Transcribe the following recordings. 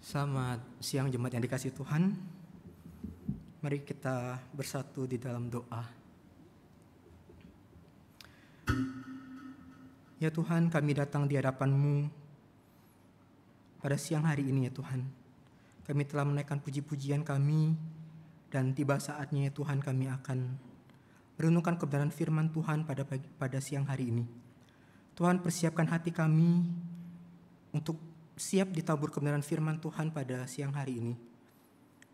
Selamat siang jemaat yang dikasihi Tuhan. Mari kita bersatu di dalam doa. Ya Tuhan, kami datang di hadapan-Mu pada siang hari ini ya Tuhan. Kami telah menaikkan puji-pujian kami dan tiba saatnya ya Tuhan kami akan merenungkan kebenaran firman Tuhan pada siang hari ini. Tuhan, persiapkan hati kami untuk siap ditabur kebenaran firman Tuhan pada siang hari ini.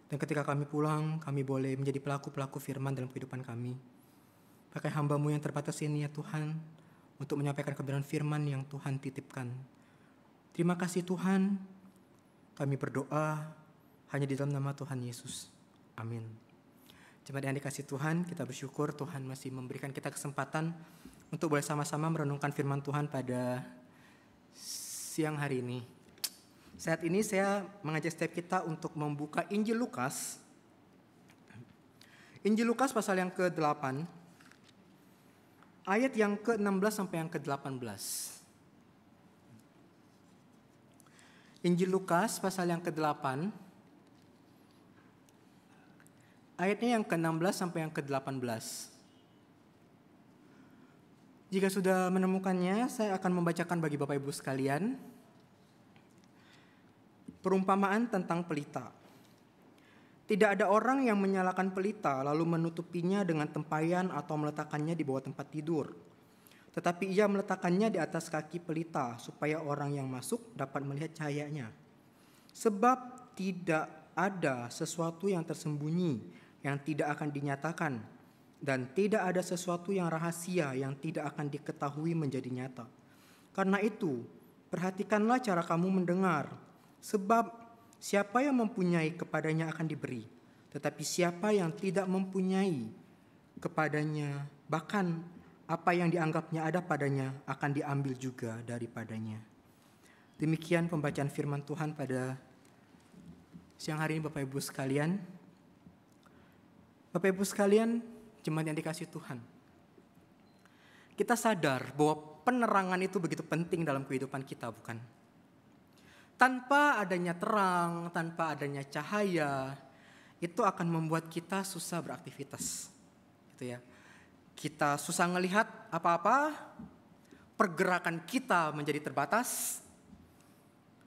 Dan ketika kami pulang, kami boleh menjadi pelaku-pelaku firman dalam kehidupan kami. Pakai hamba-Mu yang terbatas ini ya Tuhan, untuk menyampaikan kebenaran firman yang Tuhan titipkan. Terima kasih Tuhan, kami berdoa hanya di dalam nama Tuhan Yesus. Amin. Jemaat yang dikasihi Tuhan, kita bersyukur Tuhan masih memberikan kita kesempatan untuk boleh sama-sama merenungkan firman Tuhan pada siang hari ini. Saat ini saya mengajak setiap kita untuk membuka Injil Lukas. Injil Lukas pasal yang ke-8, ayat yang ke-16 sampai yang ke-18. Injil Lukas pasal yang ke-8, ayatnya yang ke-16 sampai yang ke-18. Jika sudah menemukannya, saya akan membacakan bagi Bapak Ibu sekalian. Perumpamaan tentang pelita. Tidak ada orang yang menyalakan pelita lalu menutupinya dengan tempayan atau meletakkannya di bawah tempat tidur. Tetapi ia meletakkannya di atas kaki pelita supaya orang yang masuk dapat melihat cahayanya. Sebab tidak ada sesuatu yang tersembunyi yang tidak akan dinyatakan, dan tidak ada sesuatu yang rahasia yang tidak akan diketahui menjadi nyata. Karena itu, perhatikanlah cara kamu mendengar. Sebab siapa yang mempunyai kepadanya akan diberi, tetapi siapa yang tidak mempunyai kepadanya, bahkan apa yang dianggapnya ada padanya akan diambil juga daripadanya. Demikian pembacaan firman Tuhan pada siang hari ini Bapak Ibu sekalian. Bapak Ibu sekalian, jemaat yang dikasihi Tuhan. Kita sadar bahwa penerangan itu begitu penting dalam kehidupan kita, bukan? Tanpa adanya terang, tanpa adanya cahaya, itu akan membuat kita susah beraktivitas. Gitu ya. Kita susah melihat apa-apa, pergerakan kita menjadi terbatas.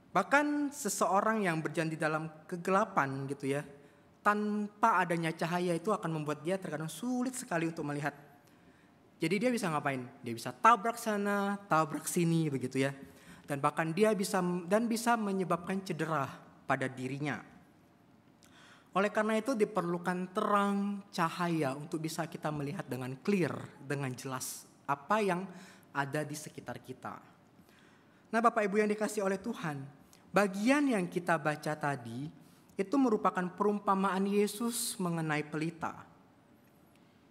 Bahkan seseorang yang berjalan di dalam kegelapan gitu ya, tanpa adanya cahaya itu akan membuat dia terkadang sulit sekali untuk melihat. Jadi dia bisa ngapain? Dia bisa tabrak sana, tabrak sini begitu ya. Dan bahkan dia bisa menyebabkan cedera pada dirinya. Oleh karena itu diperlukan terang cahaya untuk bisa kita melihat dengan clear, dengan jelas apa yang ada di sekitar kita. Nah Bapak Ibu yang dikasihi oleh Tuhan, bagian yang kita baca tadi itu merupakan perumpamaan Yesus mengenai pelita.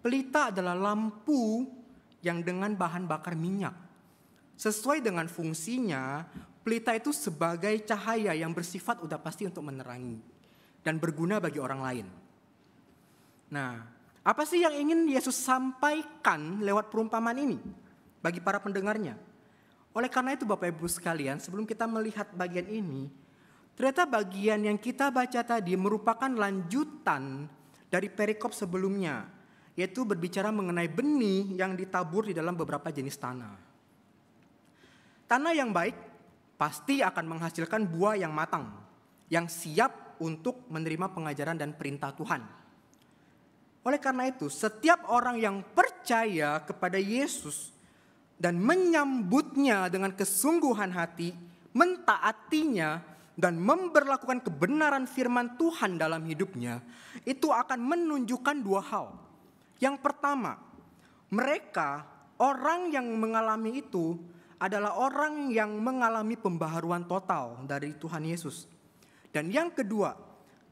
Pelita adalah lampu yang dengan bahan bakar minyak. Sesuai dengan fungsinya, pelita itu sebagai cahaya yang bersifat udah pasti untuk menerangi dan berguna bagi orang lain. Nah, apa sih yang ingin Yesus sampaikan lewat perumpamaan ini bagi para pendengarnya? Oleh karena itu Bapak Ibu sekalian, sebelum kita melihat bagian ini, ternyata bagian yang kita baca tadi merupakan lanjutan dari perikop sebelumnya, yaitu berbicara mengenai benih yang ditabur di dalam beberapa jenis tanah. Tanah yang baik pasti akan menghasilkan buah yang matang, yang siap untuk menerima pengajaran dan perintah Tuhan. Oleh karena itu, setiap orang yang percaya kepada Yesus dan menyambutnya dengan kesungguhan hati, mentaatinya, dan memberlakukan kebenaran firman Tuhan dalam hidupnya, itu akan menunjukkan dua hal. Yang pertama, mereka, orang yang mengalami itu, adalah orang yang mengalami pembaharuan total dari Tuhan Yesus. Dan yang kedua,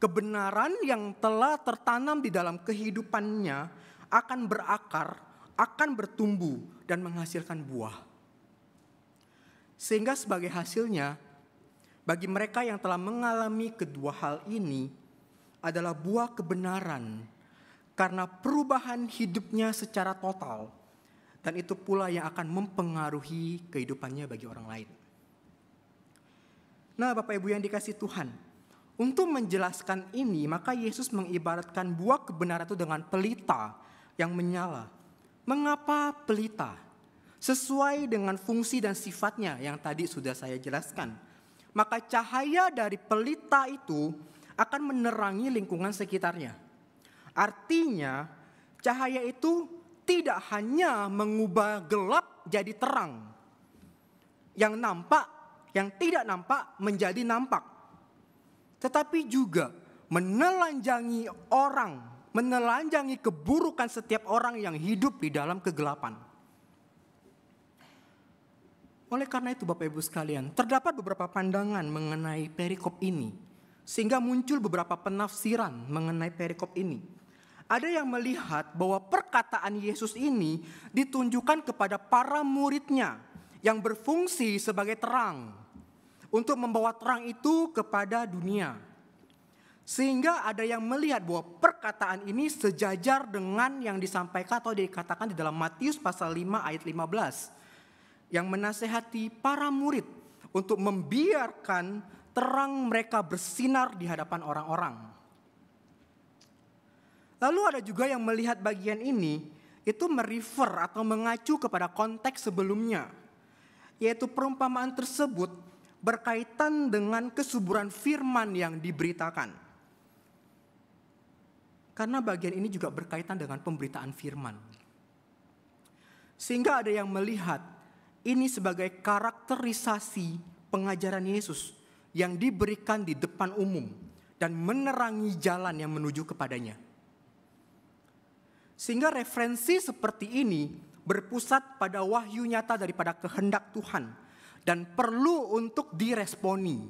kebenaran yang telah tertanam di dalam kehidupannya akan berakar, akan bertumbuh dan menghasilkan buah. Sehingga sebagai hasilnya, bagi mereka yang telah mengalami kedua hal ini adalah buah kebenaran karena perubahan hidupnya secara total. Dan itu pula yang akan mempengaruhi kehidupannya bagi orang lain. Nah Bapak Ibu yang dikasihi Tuhan, Untuk menjelaskan ini, maka Yesus mengibaratkan buah kebenaran itu dengan pelita yang menyala. Mengapa pelita? Sesuai dengan fungsi dan sifatnya yang tadi sudah saya jelaskan. Maka cahaya dari pelita itu akan menerangi lingkungan sekitarnya. Artinya, cahaya itu tidak hanya mengubah gelap jadi terang. Yang nampak, yang tidak nampak menjadi nampak. Tetapi juga menelanjangi orang, menelanjangi keburukan setiap orang yang hidup di dalam kegelapan. Oleh karena itu Bapak Ibu sekalian, terdapat beberapa pandangan mengenai perikop ini. Sehingga muncul beberapa penafsiran mengenai perikop ini. Ada yang melihat bahwa perkataan Yesus ini ditunjukkan kepada para muridnya yang berfungsi sebagai terang. Untuk membawa terang itu kepada dunia. Sehingga ada yang melihat bahwa perkataan ini sejajar dengan yang disampaikan atau dikatakan di dalam Matius pasal 5 ayat 15. Yang menasehati para murid untuk membiarkan terang mereka bersinar di hadapan orang-orang. Lalu ada juga yang melihat bagian ini itu merefer atau mengacu kepada konteks sebelumnya. Yaitu perumpamaan tersebut berkaitan dengan kesuburan firman yang diberitakan. Karena bagian ini juga berkaitan dengan pemberitaan firman. Sehingga ada yang melihat ini sebagai karakterisasi pengajaran Yesus yang diberikan di depan umum dan menerangi jalan yang menuju kepadanya. Sehingga referensi seperti ini berpusat pada wahyu nyata daripada kehendak Tuhan dan perlu untuk diresponi.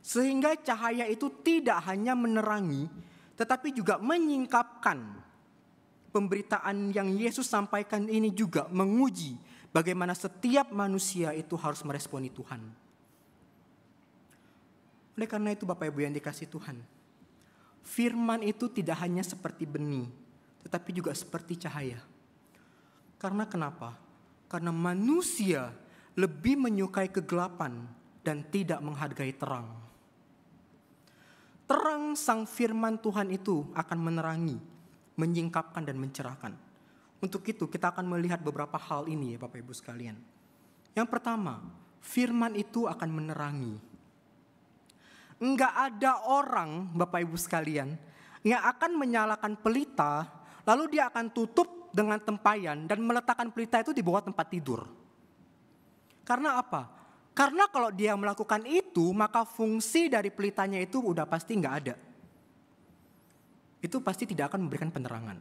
Sehingga cahaya itu tidak hanya menerangi, tetapi juga menyingkapkan. Pemberitaan yang Yesus sampaikan ini juga menguji bagaimana setiap manusia itu harus meresponi Tuhan. Oleh karena itu Bapak Ibu yang dikasihi Tuhan, firman itu tidak hanya seperti benih, tetapi juga seperti cahaya. Karena kenapa? Karena manusia lebih menyukai kegelapan dan tidak menghargai terang. Terang sang firman Tuhan itu akan menerangi, menyingkapkan dan mencerahkan. Untuk itu kita akan melihat beberapa hal ini ya Bapak Ibu sekalian. Yang pertama, firman itu akan menerangi. Enggak ada orang Bapak Ibu sekalian yang akan menyalakan pelita, lalu dia akan tutup dengan tempayan dan meletakkan pelita itu di bawah tempat tidur. Karena apa? Karena kalau dia melakukan itu, maka fungsi dari pelitanya itu udah pasti nggak ada. Itu pasti tidak akan memberikan penerangan.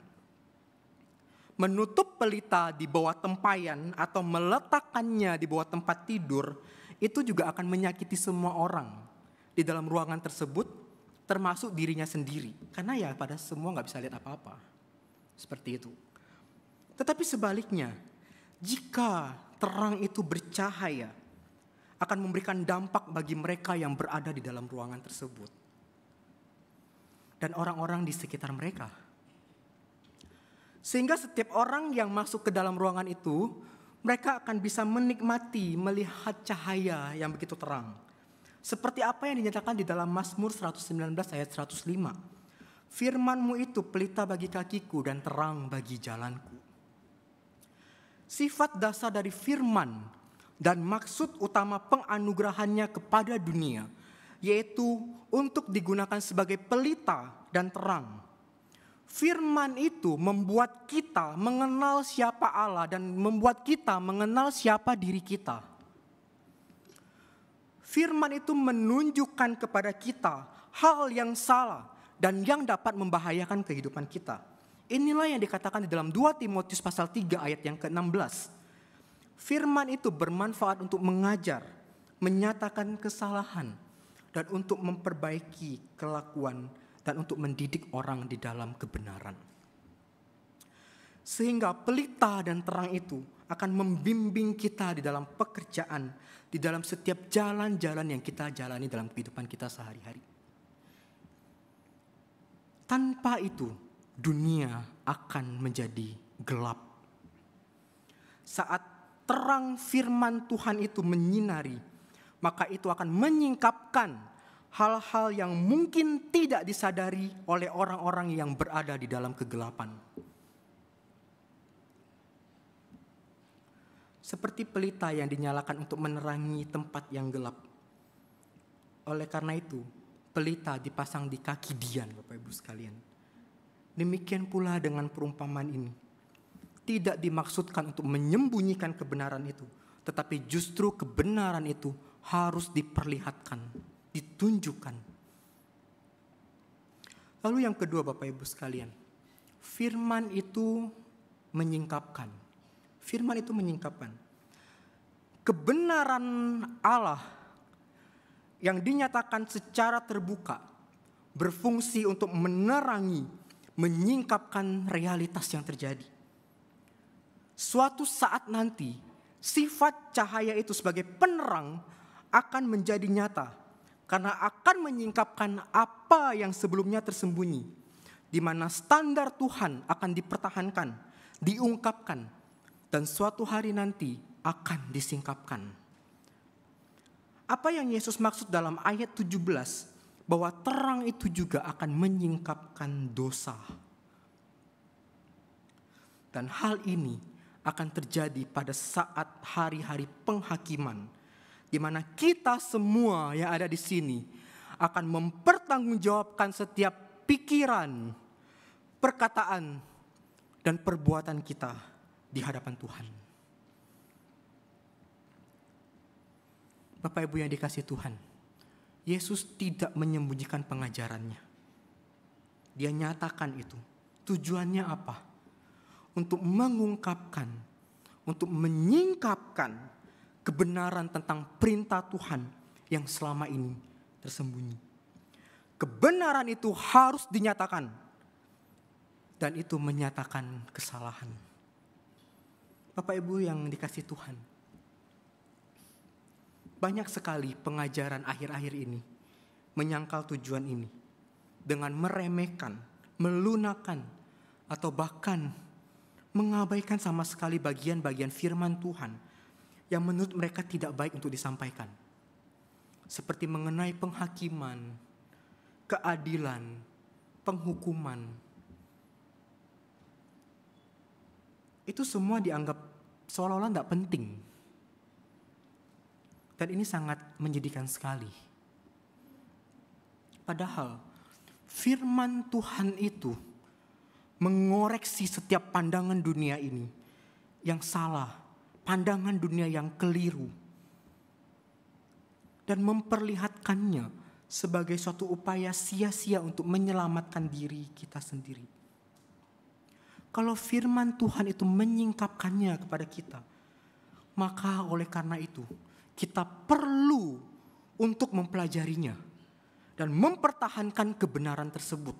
Menutup pelita di bawah tempayan atau meletakkannya di bawah tempat tidur, itu juga akan menyakiti semua orang di dalam ruangan tersebut, termasuk dirinya sendiri. Karena ya pada semua nggak bisa lihat apa-apa. Seperti itu. Tetapi sebaliknya, jika terang itu bercahaya, akan memberikan dampak bagi mereka yang berada di dalam ruangan tersebut. Dan orang-orang di sekitar mereka. Sehingga setiap orang yang masuk ke dalam ruangan itu, mereka akan bisa menikmati, melihat cahaya yang begitu terang. Seperti apa yang dinyatakan di dalam Mazmur 119 ayat 105. Firman-Mu itu pelita bagi kakiku dan terang bagi jalanku. Sifat dasar dari firman dan maksud utama penganugerahannya kepada dunia, yaitu untuk digunakan sebagai pelita dan terang. Firman itu membuat kita mengenal siapa Allah dan membuat kita mengenal siapa diri kita. Firman itu menunjukkan kepada kita hal yang salah dan yang dapat membahayakan kehidupan kita. Inilah yang dikatakan di dalam 2 Timotius pasal 3 ayat yang ke-16. Firman itu bermanfaat untuk mengajar, menyatakan kesalahan, dan untuk memperbaiki kelakuan dan untuk mendidik orang di dalam kebenaran. Sehingga pelita dan terang itu akan membimbing kita di dalam pekerjaan, di dalam setiap jalan-jalan yang kita jalani dalam kehidupan kita sehari-hari. Tanpa itu, dunia akan menjadi gelap. Saat terang firman Tuhan itu menyinari, maka itu akan menyingkapkan hal-hal yang mungkin tidak disadari oleh orang-orang yang berada di dalam kegelapan. Seperti pelita yang dinyalakan untuk menerangi tempat yang gelap. Oleh karena itu, pelita dipasang di kaki Dian, Bapak Ibu sekalian. Demikian pula dengan perumpamaan ini. Tidak dimaksudkan untuk menyembunyikan kebenaran itu, tetapi justru kebenaran itu harus diperlihatkan, ditunjukkan. Lalu yang kedua, Bapak Ibu sekalian, firman itu menyingkapkan. Firman itu menyingkapkan. Kebenaran Allah yang dinyatakan secara terbuka berfungsi untuk menerangi, menyingkapkan realitas yang terjadi. Suatu saat nanti, sifat cahaya itu sebagai penerang akan menjadi nyata karena akan menyingkapkan apa yang sebelumnya tersembunyi, di mana standar Tuhan akan dipertahankan, diungkapkan, dan suatu hari nanti akan disingkapkan. Apa yang Yesus maksud dalam ayat 17, bahwa terang itu juga akan menyingkapkan dosa. Dan hal ini akan terjadi pada saat hari-hari penghakiman, di mana kita semua yang ada di sini akan mempertanggungjawabkan setiap pikiran, perkataan, dan perbuatan kita di hadapan Tuhan. Bapak Ibu yang dikasihi Tuhan, Yesus tidak menyembunyikan pengajarannya. Dia nyatakan itu. Tujuannya apa? Untuk mengungkapkan, untuk menyingkapkan kebenaran tentang perintah Tuhan yang selama ini tersembunyi. Kebenaran itu harus dinyatakan, dan itu menyatakan kesalahan. Bapak Ibu yang dikasihi Tuhan, banyak sekali pengajaran akhir-akhir ini menyangkal tujuan ini dengan meremehkan, melunakan, atau bahkan mengabaikan sama sekali bagian-bagian firman Tuhan yang menurut mereka tidak baik untuk disampaikan. Seperti mengenai penghakiman, keadilan, penghukuman. Itu semua dianggap seolah-olah tidak penting. Dan ini sangat menyedihkan sekali. Padahal firman Tuhan itu mengoreksi setiap pandangan dunia ini yang salah, pandangan dunia yang keliru, dan memperlihatkannya sebagai suatu upaya sia-sia untuk menyelamatkan diri kita sendiri. Kalau firman Tuhan itu menyingkapkannya kepada kita, maka oleh karena itu kita perlu untuk mempelajarinya dan mempertahankan kebenaran tersebut.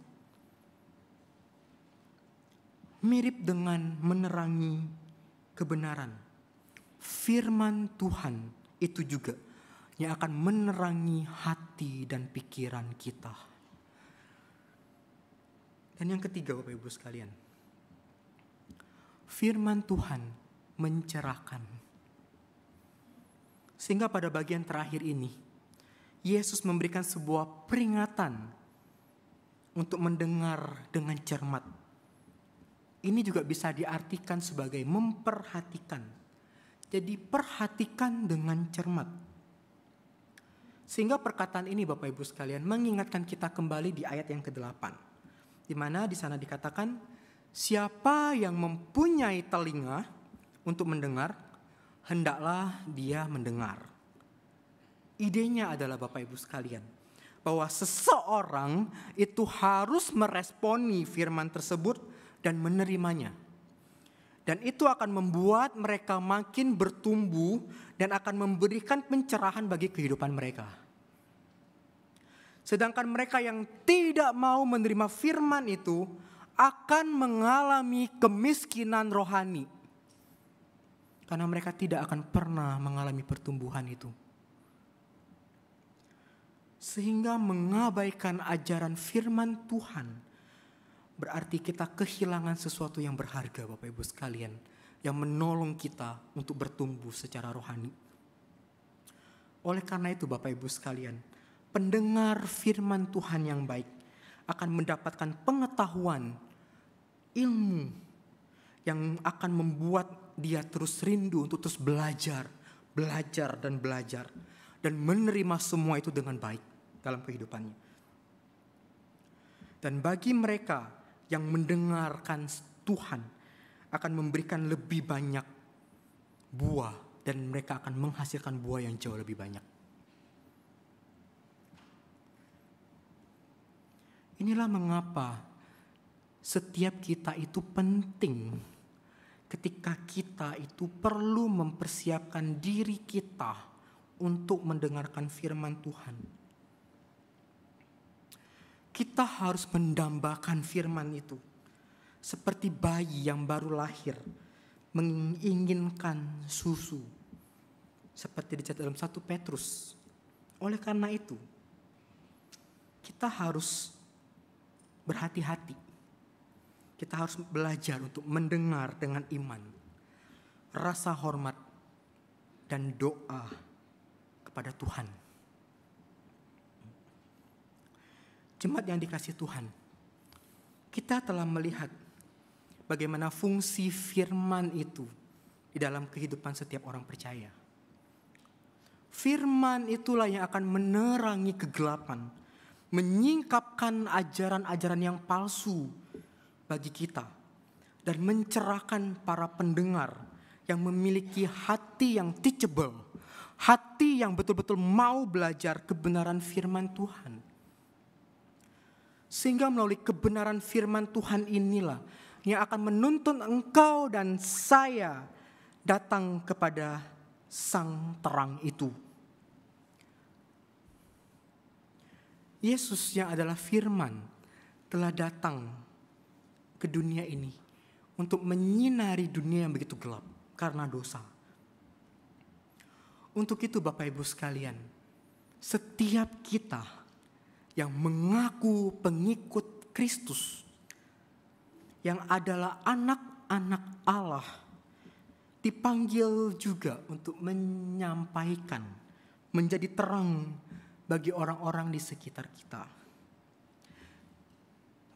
Mirip dengan menerangi kebenaran, firman Tuhan itu juga yang akan menerangi hati dan pikiran kita. Dan yang ketiga, Bapak Ibu sekalian, firman Tuhan mencerahkan. Sehingga pada bagian terakhir ini, Yesus memberikan sebuah peringatan untuk mendengar dengan cermat. Ini juga bisa diartikan sebagai memperhatikan. Jadi perhatikan dengan cermat. Sehingga perkataan ini Bapak Ibu sekalian mengingatkan kita kembali di ayat yang ke-8. Di mana di sana dikatakan, siapa yang mempunyai telinga untuk mendengar, hendaklah dia mendengar. Idenya adalah Bapak Ibu sekalian, bahwa seseorang itu harus meresponi firman tersebut dan menerimanya. Dan itu akan membuat mereka makin bertumbuh dan akan memberikan pencerahan bagi kehidupan mereka. Sedangkan mereka yang tidak mau menerima firman itu akan mengalami kemiskinan rohani. Karena mereka tidak akan pernah mengalami pertumbuhan itu. Sehingga mengabaikan ajaran firman Tuhan berarti kita kehilangan sesuatu yang berharga, Bapak Ibu sekalian, yang menolong kita untuk bertumbuh secara rohani. Oleh karena itu Bapak Ibu sekalian, pendengar firman Tuhan yang baik akan mendapatkan pengetahuan, ilmu yang akan membuat dia terus rindu untuk terus belajar dan menerima semua itu dengan baik dalam kehidupannya. Dan bagi mereka yang mendengarkan Tuhan akan memberikan lebih banyak buah dan mereka akan menghasilkan buah yang jauh lebih banyak. Inilah mengapa setiap kita itu penting ketika kita itu perlu mempersiapkan diri kita untuk mendengarkan firman Tuhan. Kita harus mendambakan firman itu. Seperti bayi yang baru lahir menginginkan susu. Seperti dicatat dalam 1 Petrus. Oleh karena itu, kita harus berhati-hati. Kita harus belajar untuk mendengar dengan iman, rasa hormat, dan doa kepada Tuhan. Jemaat yang dikasihi Tuhan, kita telah melihat bagaimana fungsi firman itu di dalam kehidupan setiap orang percaya. Firman itulah yang akan menerangi kegelapan, menyingkapkan ajaran-ajaran yang palsu bagi kita, dan mencerahkan para pendengar yang memiliki hati yang teachable, hati yang betul-betul mau belajar kebenaran firman Tuhan. Sehingga melalui kebenaran firman Tuhan inilah yang akan menuntun engkau dan saya datang kepada sang terang itu. Yesus yang adalah firman telah datang ke dunia ini untuk menyinari dunia yang begitu gelap karena dosa. Untuk itu Bapak Ibu sekalian, setiap kita yang mengaku pengikut Kristus, yang adalah anak-anak Allah, dipanggil juga untuk menyampaikan, menjadi terang bagi orang-orang di sekitar kita.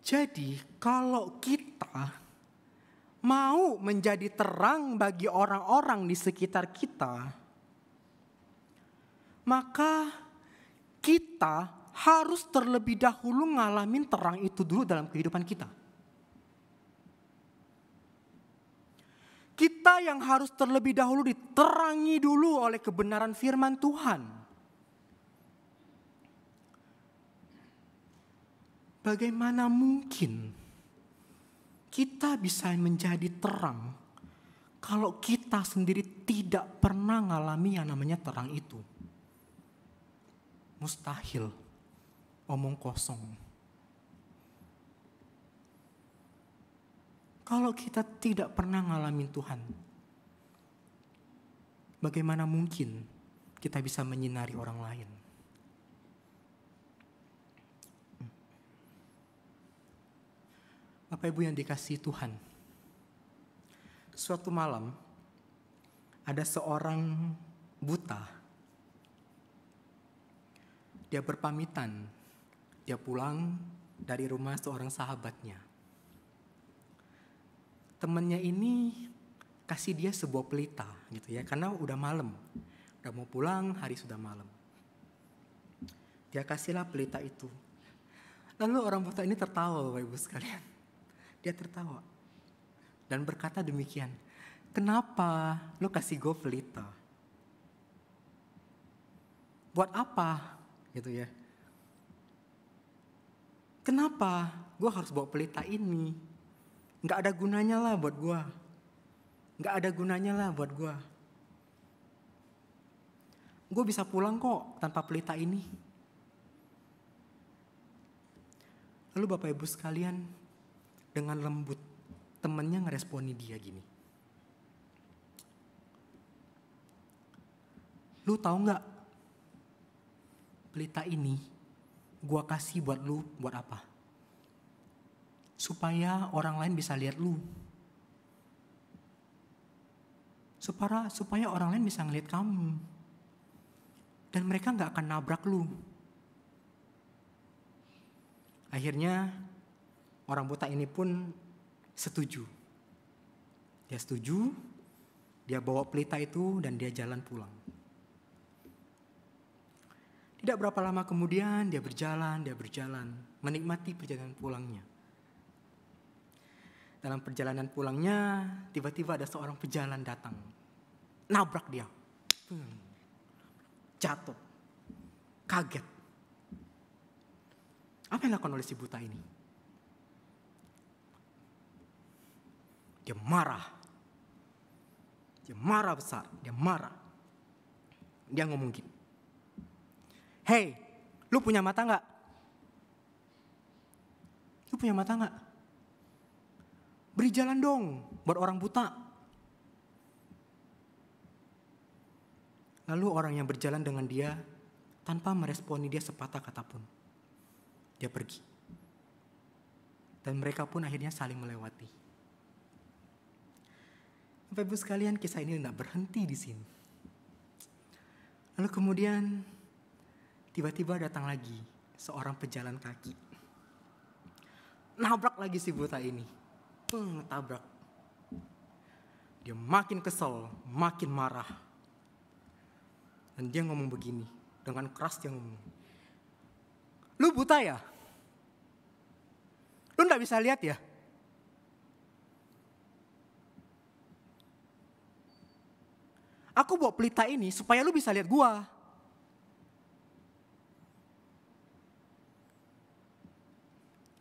Jadi kalau kita mau menjadi terang bagi orang-orang di sekitar kita, maka kita harus terlebih dahulu ngalamin terang itu dulu dalam kehidupan kita. Kita yang harus terlebih dahulu diterangi dulu oleh kebenaran firman Tuhan. Bagaimana mungkin kita bisa menjadi terang kalau kita sendiri tidak pernah mengalami yang namanya terang itu? Mustahil, omong kosong. Kalau kita tidak pernah ngalamin Tuhan, bagaimana mungkin kita bisa menyinari orang lain? Bapak Ibu yang dikasihi Tuhan, suatu malam ada seorang buta. Dia berpamitan, dia pulang dari rumah seorang sahabatnya. Temannya ini kasih dia sebuah pelita gitu ya, karena udah malam, udah mau pulang, hari sudah malam. Dia kasihlah pelita itu. Lalu orang buta ini tertawa, Bapak Ibu sekalian. Dia tertawa dan berkata demikian, kenapa lu kasih gue pelita? Buat apa? Gitu ya. Kenapa gue harus bawa pelita ini? Gak ada gunanya lah buat gue. Gak ada gunanya lah buat gue. Gue bisa pulang kok tanpa pelita ini. Lalu Bapak Ibu sekalian, dengan lembut temannya ngeresponi dia gini. Lu tahu nggak? Pelita ini gua kasih buat lu buat apa? Supaya orang lain bisa lihat lu. Supaya orang lain bisa ngelihat kamu. Dan mereka nggak akan nabrak lu. Akhirnya orang buta ini pun setuju. Dia setuju, dia bawa pelita itu dan dia jalan pulang. Tidak berapa lama kemudian dia berjalan, menikmati perjalanan pulangnya. Dalam perjalanan pulangnya, tiba-tiba ada seorang pejalan datang. Nabrak dia. Jatuh. Kaget. Apa yang dilakukan oleh si buta ini? Dia marah. Dia marah besar. Dia marah. Dia ngomong gini. Hei, lu punya mata gak? Lu punya mata gak? Beri jalan dong buat orang buta. Lalu orang yang berjalan dengan dia tanpa meresponi dia sepatah kata pun. Dia pergi. Dan mereka pun akhirnya saling melewati. Bapak Ibu sekalian, kisah ini tidak berhenti di sini. Lalu kemudian tiba-tiba datang lagi seorang pejalan kaki. Nabrak lagi si buta ini. Tabrak. Dia makin kesel, makin marah. Dan dia ngomong begini, dengan keras dia ngomong. Lu buta ya? Lu gak bisa lihat ya? Aku bawa pelita ini supaya lu bisa lihat gua.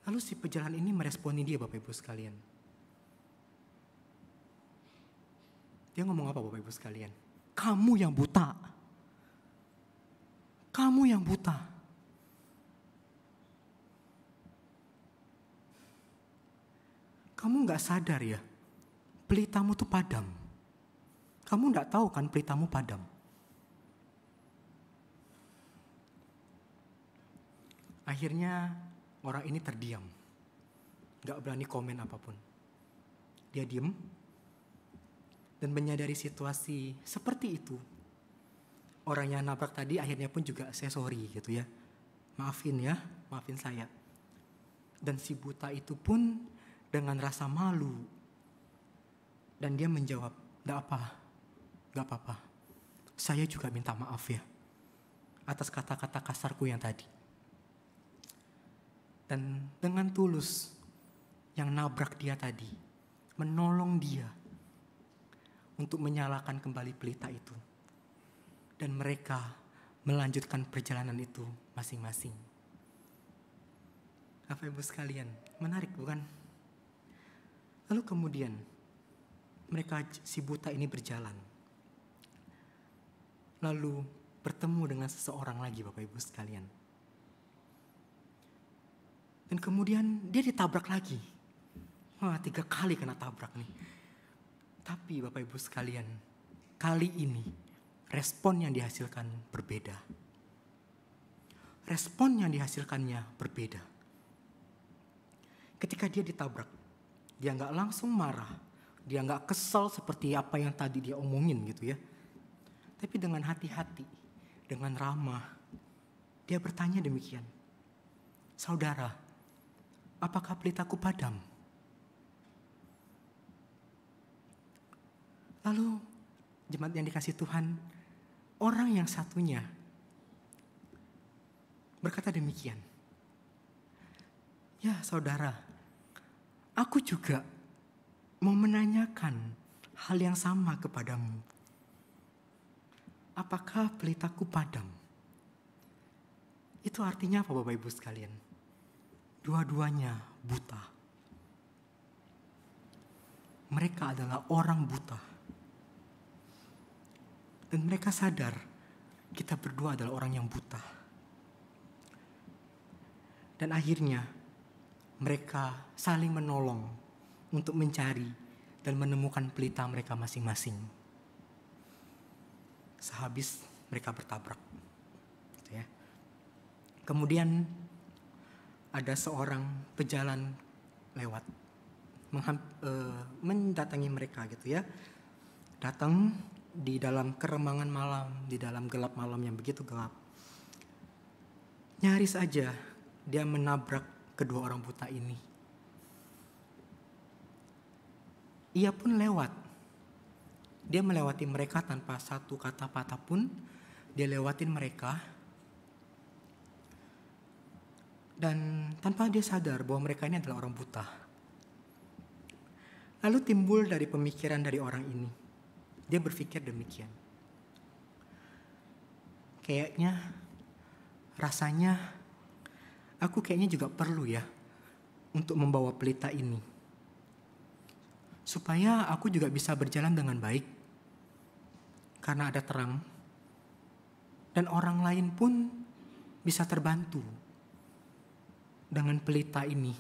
Lalu si pejalan ini meresponi dia, Bapak Ibu sekalian. Dia ngomong apa, Bapak Ibu sekalian? Kamu yang buta. Kamu yang buta. Kamu gak sadar ya, pelitamu tuh padam. Kamu gak tahu kan pelitamu padam. Akhirnya orang ini terdiam. Gak berani komen apapun. Dia diam dan menyadari situasi seperti itu. Orang yang nabrak tadi akhirnya pun juga saya sorry gitu ya. Maafin ya, maafin saya. Dan si buta itu pun dengan rasa malu. Dan dia menjawab, gak apa-apa. Saya juga minta maaf ya. Atas kata-kata kasarku yang tadi. Dan dengan tulus yang nabrak dia tadi. Menolong dia. Untuk menyalakan kembali pelita itu. Dan mereka melanjutkan perjalanan itu masing-masing. Bapak Ibu sekalian, menarik bukan? Lalu kemudian mereka si buta ini berjalan. Lalu bertemu dengan seseorang lagi, Bapak Ibu sekalian. Dan kemudian dia ditabrak lagi. 3 kali kena tabrak nih. Tapi Bapak Ibu sekalian, kali ini respon yang dihasilkan berbeda. Respon yang dihasilkannya berbeda. Ketika dia ditabrak, dia gak langsung marah. Dia gak kesal seperti apa yang tadi dia omongin gitu ya. Tapi dengan hati-hati, dengan ramah, dia bertanya demikian. Saudara, apakah pelitaku padam? Lalu jemaat yang dikasih Tuhan, orang yang satunya berkata demikian. Ya saudara, aku juga mau menanyakan hal yang sama kepadamu. Apakah pelitaku padam? Itu artinya apa Bapak Ibu sekalian? Dua-duanya buta. Mereka adalah orang buta. Dan mereka sadar kita berdua adalah orang yang buta. Dan akhirnya mereka saling menolong untuk mencari dan menemukan pelita mereka masing-masing. Sehabis mereka bertabrak. Gitu ya. Kemudian ada seorang pejalan lewat mendatangi mereka gitu ya. Datang di dalam keremangan malam, di dalam gelap malam yang begitu gelap. Nyaris aja dia menabrak kedua orang buta ini. Ia pun lewat. Dia melewati mereka tanpa satu kata patah pun. Dia lewatin mereka. Dan tanpa dia sadar bahwa mereka ini adalah orang buta. Lalu timbul dari pemikiran dari orang ini. Dia berpikir demikian. Kayaknya, rasanya, aku kayaknya juga perlu ya untuk membawa pelita ini. Supaya aku juga bisa berjalan dengan baik. Karena ada terang. Dan orang lain pun bisa terbantu dengan pelita ini.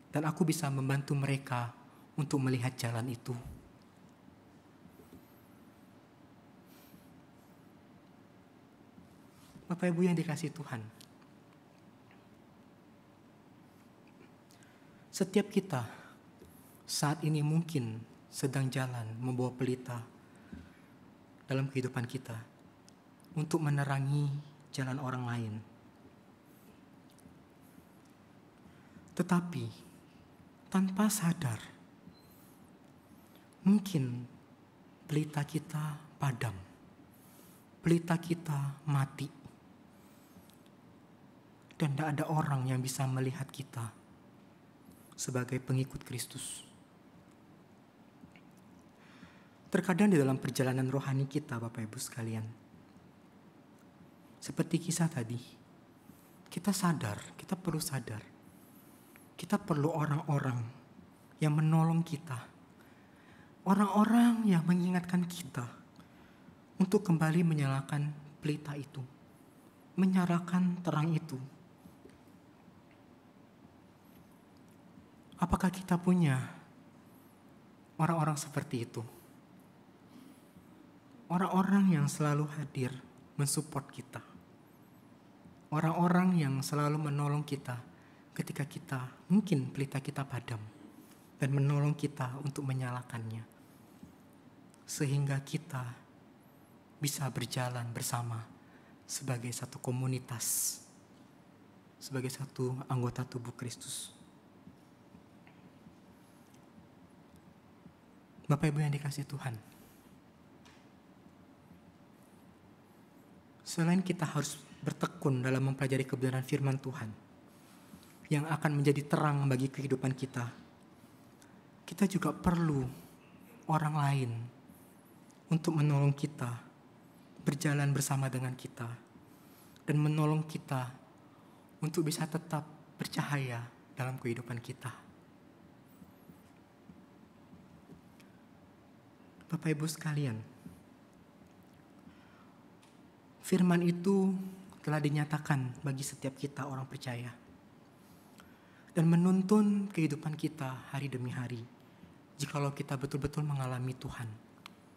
Dan aku bisa membantu mereka untuk melihat jalan itu. Bapak Ibu yang dikasihi Tuhan, setiap kita saat ini mungkin sedang jalan membawa pelita dalam kehidupan kita untuk menerangi jalan orang lain. Tetapi tanpa sadar, mungkin pelita kita padam, pelita kita mati. Dan tidak ada orang yang bisa melihat kita sebagai pengikut Kristus. Terkadang di dalam perjalanan rohani kita, Bapak Ibu sekalian, seperti kisah tadi, kita sadar, kita perlu sadar, kita perlu orang-orang yang menolong kita, orang-orang yang mengingatkan kita untuk kembali menyalakan pelita itu, menyalakan terang itu. Apakah kita punya orang-orang seperti itu? Orang-orang yang selalu hadir mensupport kita. Orang-orang yang selalu menolong kita ketika kita mungkin pelita kita padam. Dan menolong kita untuk menyalakannya. Sehingga kita bisa berjalan bersama sebagai satu komunitas. Sebagai satu anggota tubuh Kristus. Bapak Ibu yang dikasihi Tuhan, selain kita harus bertekun dalam mempelajari kebenaran firman Tuhan yang akan menjadi terang bagi kehidupan kita, kita juga perlu orang lain untuk menolong kita berjalan bersama dengan kita dan menolong kita untuk bisa tetap bercahaya dalam kehidupan kita. Bapak Ibu sekalian, firman itu telah dinyatakan bagi setiap kita orang percaya dan menuntun kehidupan kita hari demi hari. Jikalau kita betul-betul mengalami Tuhan,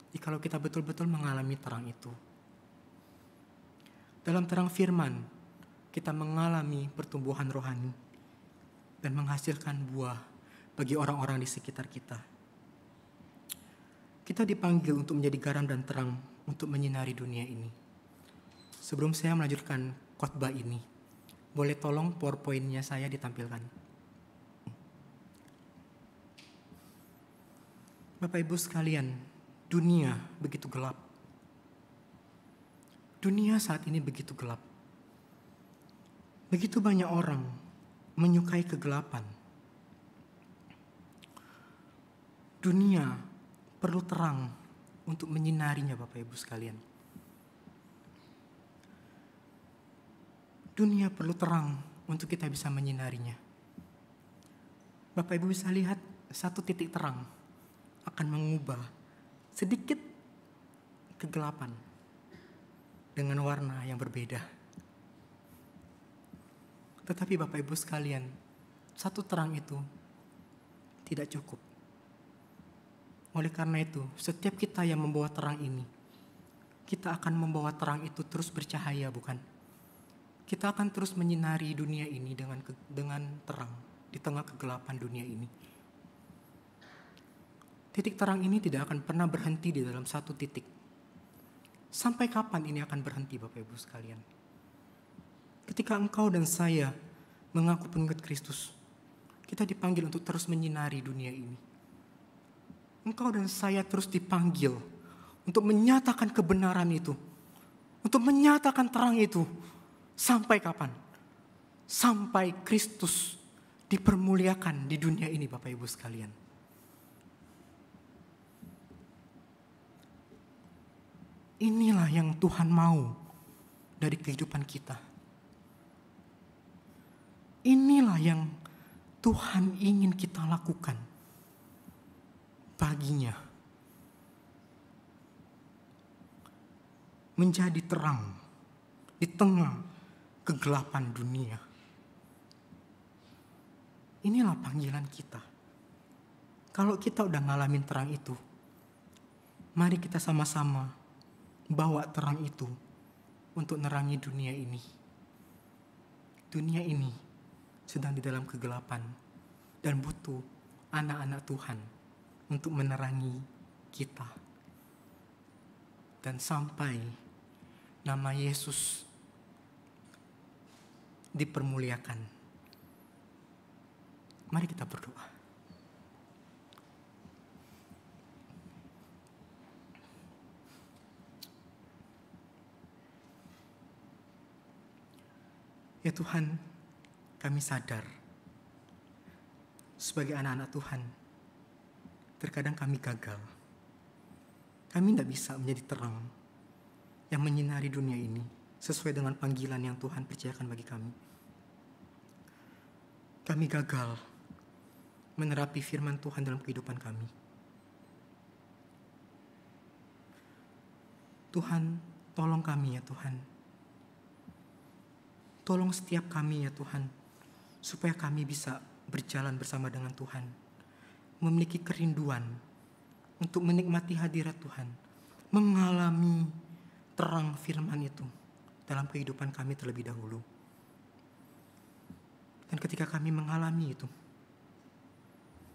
jikalau kita betul-betul mengalami terang itu. Dalam terang firman, kita mengalami pertumbuhan rohani dan menghasilkan buah bagi orang-orang di sekitar kita. Kita dipanggil untuk menjadi garam dan terang untuk menyinari dunia ini. Sebelum saya melanjutkan khotbah ini, boleh tolong PowerPoint-nya saya ditampilkan. Bapak Ibu sekalian, dunia begitu gelap. Dunia saat ini begitu gelap. Begitu banyak orang menyukai kegelapan. Dunia perlu terang untuk menyinarinya, Bapak Ibu sekalian. Dunia perlu terang untuk kita bisa menyinarinya. Bapak Ibu bisa lihat satu titik terang akan mengubah sedikit kegelapan dengan warna yang berbeda. Tetapi Bapak Ibu sekalian, satu terang itu tidak cukup. Oleh karena itu, setiap kita yang membawa terang ini, kita akan membawa terang itu terus bercahaya, bukan? Kita akan terus menyinari dunia ini dengan terang di tengah kegelapan dunia ini. Titik terang ini tidak akan pernah berhenti di dalam satu titik. Sampai kapan ini akan berhenti, Bapak Ibu sekalian? Ketika engkau dan saya mengaku pengikut Kristus, kita dipanggil untuk terus menyinari dunia ini. Engkau dan saya terus dipanggil untuk menyatakan kebenaran itu, untuk menyatakan terang itu. Sampai kapan? Sampai Kristus dipermuliakan di dunia ini, Bapak Ibu sekalian. Inilah yang Tuhan mau dari kehidupan kita. Inilah yang Tuhan ingin kita lakukan baginya. Menjadi terang di tengah kegelapan dunia. Inilah panggilan kita. Kalau kita udah ngalamin terang itu, mari kita sama-sama bawa terang itu untuk nerangi dunia ini. Dunia ini sedang di dalam kegelapan dan butuh anak-anak Tuhan untuk menerangi kita. Dan sampai nama Yesus dipermuliakan. Mari kita berdoa. Ya Tuhan, kami sadar sebagai anak-anak Tuhan, terkadang kami gagal. Kami tidak bisa menjadi terang yang menyinari dunia ini sesuai dengan panggilan yang Tuhan percayakan bagi kami. Kami gagal menerapi firman Tuhan dalam kehidupan kami. Tuhan, tolong kami ya Tuhan. Tolong setiap kami ya Tuhan, supaya kami bisa berjalan bersama dengan Tuhan. Memiliki kerinduan untuk menikmati hadirat Tuhan. Mengalami terang firman itu dalam kehidupan kami terlebih dahulu. Dan ketika kami mengalami itu,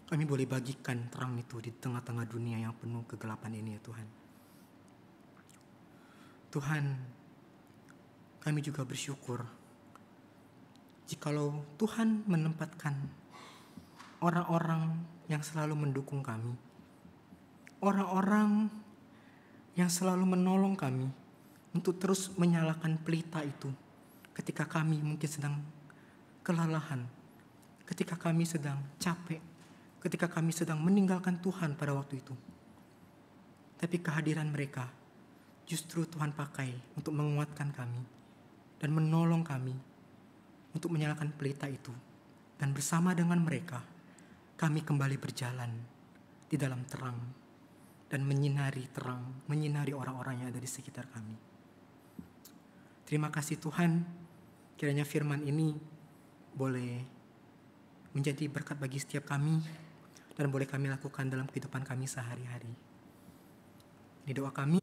kami boleh bagikan terang itu di tengah-tengah dunia yang penuh kegelapan ini ya Tuhan. Tuhan, kami juga bersyukur jikalau Tuhan menempatkan orang-orang yang selalu mendukung kami, orang-orang yang selalu menolong kami untuk terus menyalakan pelita itu ketika kami mungkin sedang kelelahan, ketika kami sedang capek, ketika kami sedang meninggalkan Tuhan pada waktu itu. Tapi kehadiran mereka justru Tuhan pakai untuk menguatkan kami dan menolong kami untuk menyalakan pelita itu. Dan bersama dengan mereka, kami kembali berjalan di dalam terang dan menyinari terang, menyinari orang-orang yang ada di sekitar kami. Terima kasih Tuhan, kiranya firman ini boleh menjadi berkat bagi setiap kami dan boleh kami lakukan dalam kehidupan kami sehari-hari. Ini doa kami.